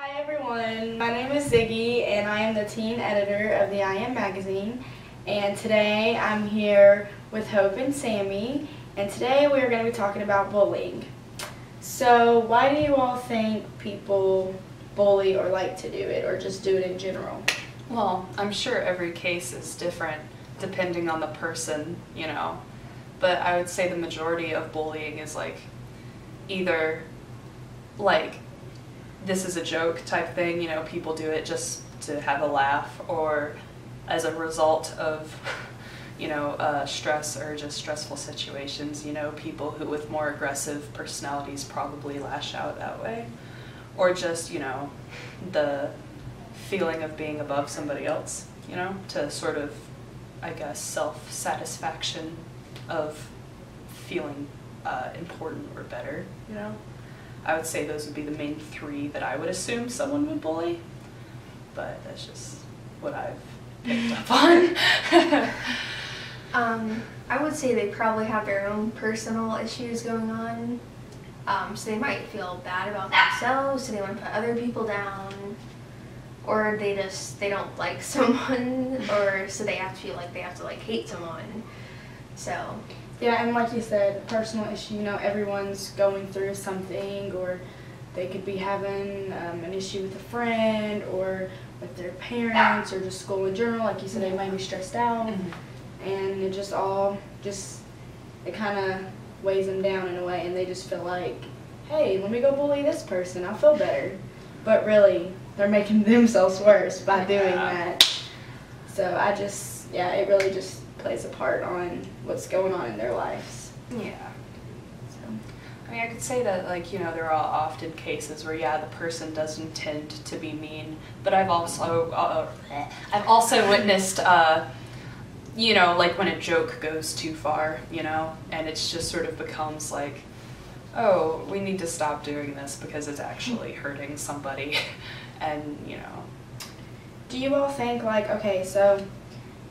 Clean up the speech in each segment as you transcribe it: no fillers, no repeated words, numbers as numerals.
Hi everyone, my name is Ziggy and I am the teen editor of the I Am magazine, and today I'm here with Hope and Sammy, and today we are going to be talking about bullying. So why do you all think people bully or like to do it, or just do it in general? Well, I'm sure every case is different depending on the person, but I would say the majority of bullying is either this is a joke type thing, people do it just to have a laugh, or as a result of, stress or just stressful situations, people who with more aggressive personalities probably lash out that way, or just, the feeling of being above somebody else, to sort of, I guess, self-satisfaction of feeling important or better, I would say those would be the main three that I would assume someone would bully, but that's just what I've picked up on. I would say they probably have their own personal issues going on, so they might feel bad about themselves, so they want to put other people down, or they don't like someone, or so they have to feel like they have to hate someone. So yeah, and like you said, personal issue, everyone's going through something, or they could be having an issue with a friend or with their parents or just school in general. Like you said, they might be stressed out, and it just it kind of weighs them down in a way, and they just feel like, hey, let me go bully this person, I'll feel better. But really, they're making themselves worse by doing that. So it really just plays a part on what's going on in their lives. Yeah. So, I mean, I could say that, there are often cases where, the person does intend to be mean, but I've also witnessed, when a joke goes too far, and it's just sort of becomes like, oh, we need to stop doing this because it's actually hurting somebody, and, Do you all think, okay, so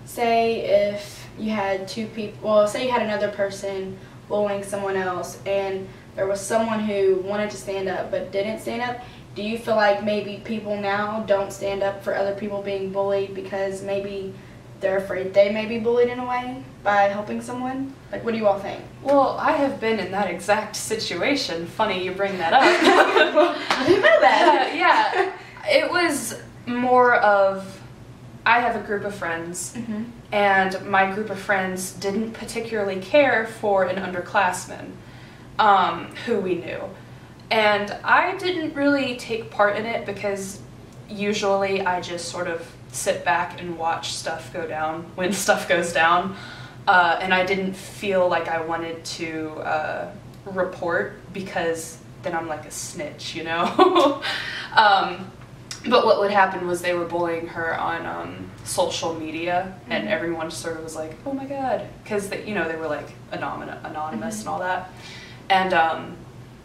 say if you had two people, well, say you had another person bullying someone else, and there was someone who wanted to stand up but didn't stand up, do you feel like maybe people now don't stand up for other people being bullied because maybe they're afraid they may be bullied in a way by helping someone? What do you all think? Well, I have been in that exact situation. Funny you bring that up. I didn't know that. Yeah, it was more of, I have a group of friends, and my group of friends didn't particularly care for an underclassman who we knew. And I didn't really take part in it because usually I just sort of sit back and watch stuff go down when stuff goes down. And I didn't feel like I wanted to report because then I'm like a snitch, But what would happen was they were bullying her on social media, and everyone sort of was like, oh my god, because they were anonymous and all that. And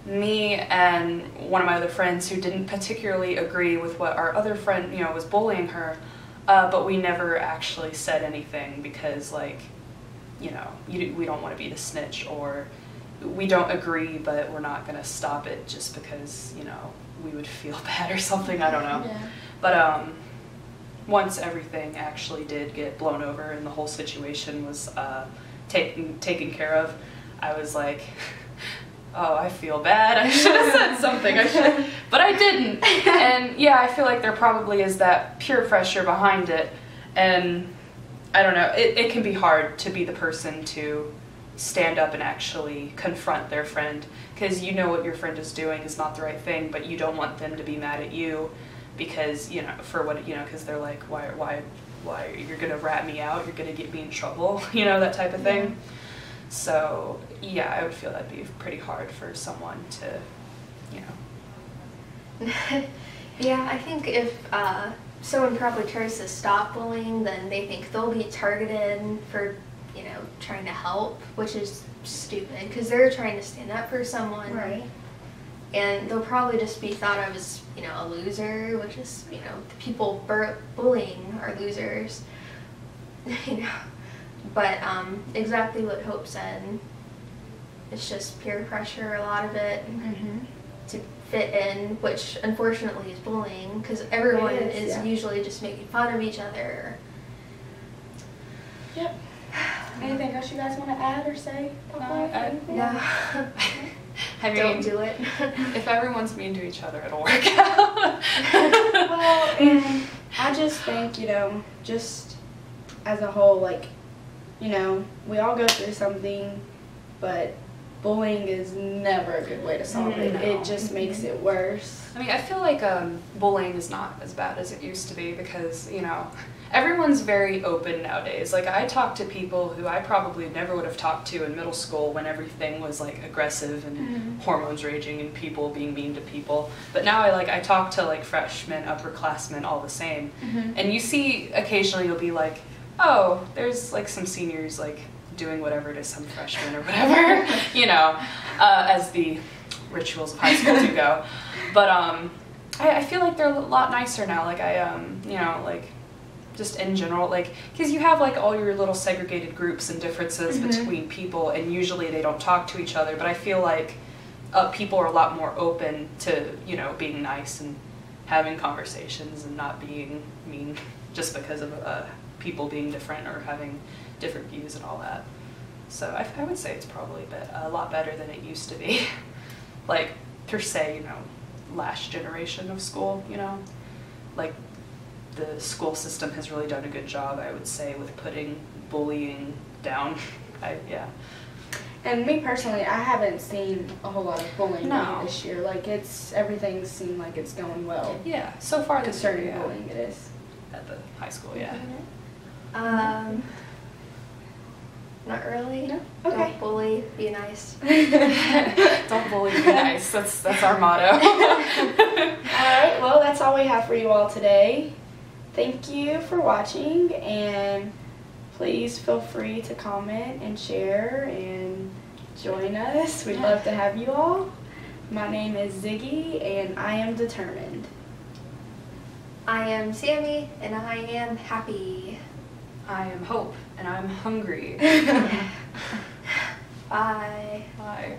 me and one of my other friends who didn't particularly agree with what our other friend, was bullying her, but we never actually said anything because, we don't want to be the snitch, or we don't agree, but we're not going to stop it just because, we would feel bad or something, I don't know. Yeah. But once everything actually did get blown over and the whole situation was taken care of, I was like, oh, I feel bad, I should have said something, but I didn't. And yeah, I feel like there probably is that peer pressure behind it, and I don't know, it can be hard to be the person to stand up and actually confront their friend, because what your friend is doing is not the right thing, but you don't want them to be mad at you because, for what, because they're like, why, you're gonna rat me out, you're gonna get me in trouble, that type of thing. Yeah. So, yeah, I would feel that'd be pretty hard for someone to, Yeah, I think if someone probably tries to stop bullying, then they think they'll be targeted for trying to help, which is stupid because they're trying to stand up for someone. Right. And they'll probably just be thought of as, a loser, which is, the people bullying are losers. But exactly what Hope said, it's just peer pressure, a lot of it. to fit in, which unfortunately is bullying, because everyone is yeah. usually just making fun of each other. Yep. Anything else you guys want to add or say? No. I mean, Don't do it. if everyone's mean to each other, it'll work out. Well, and I just think, just as a whole, like, we all go through something, but bullying is never a good way to solve it. No. It just makes it worse. I mean, I feel like bullying is not as bad as it used to be because, everyone's very open nowadays. Like, I talk to people who I probably never would have talked to in middle school when everything was, like, aggressive and hormones raging and people being mean to people. But now I talk to, like, freshmen, upperclassmen, all the same. And you see, occasionally you'll be like, oh, there's, like, some seniors, like, doing whatever to some freshmen or whatever, as the rituals of high school do go. But I feel like they're a lot nicer now. Like, just in general, like, because you have, like, all your little segregated groups and differences between people, and usually they don't talk to each other, but I feel like people are a lot more open to, being nice and having conversations and not being mean just because of people being different or having different views and all that. So I would say it's probably a lot better than it used to be. Like, per se, last generation of school, like, the school system has really done a good job, I would say, with putting bullying down. Yeah. And me personally, I haven't seen a whole lot of bullying No. this year. Like, everything seemed like it's going well. Yeah, so far this year, Concerning yeah. bullying, it is. At the high school, yeah. Not really. No? Okay. Don't bully, be nice. Don't bully, be nice. That's our motto. Alright, well, that's all we have for you all today. Thank you for watching, and please feel free to comment and share and join us. We'd love to have you all. My name is Ziggy, and I am determined. I am Sammy, and I am happy. I am Hope, and I'm hungry. Bye. Bye.